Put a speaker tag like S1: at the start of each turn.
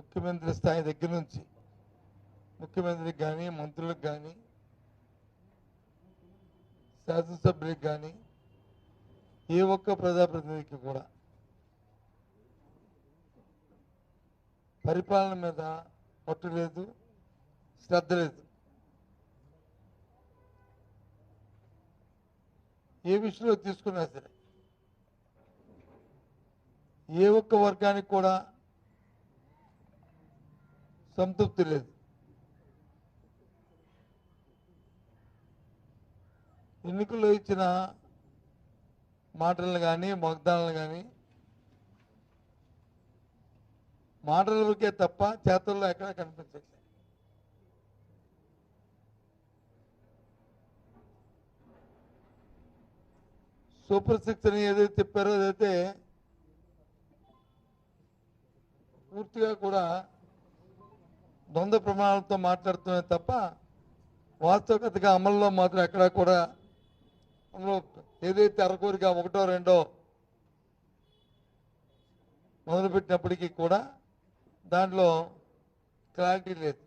S1: ముఖ్యమంత్రి స్థాయి దగ్గర నుంచి ముఖ్యమంత్రికి కానీ మంత్రులకు కానీ శాసనసభ్యులకు కానీ ఏ ఒక్క ప్రజాప్రతినిధికి కూడా పరిపాలన మీద పట్టు లేదు, శ్రద్ధ లేదు. ఏ విషయంలో తీసుకున్నా సరే ఏ ఒక్క వర్గానికి కూడా సంతృప్తి లేదు. ఎన్నికల్లో ఇచ్చిన మాటలను కానీ వాగ్దానాలను కానీ మాటలకే తప్ప చేతల్లో ఎక్కడ కనిపించట్లేదు. సూపర్ సిక్స్ అని ఏదైతే చెప్పారో అదైతే పూర్తిగా కూడా ద్వంద్వ ప్రమాణాలతో మాట్లాడుతున్నాయి తప్ప వాస్తవికతగా అమల్లో మాత్రం ఎక్కడా కూడా అందులో ఏదైతే అరకూరిగా ఒకటో రెండో మొదలుపెట్టినప్పటికీ కూడా దాంట్లో క్లారిటీ లేదు.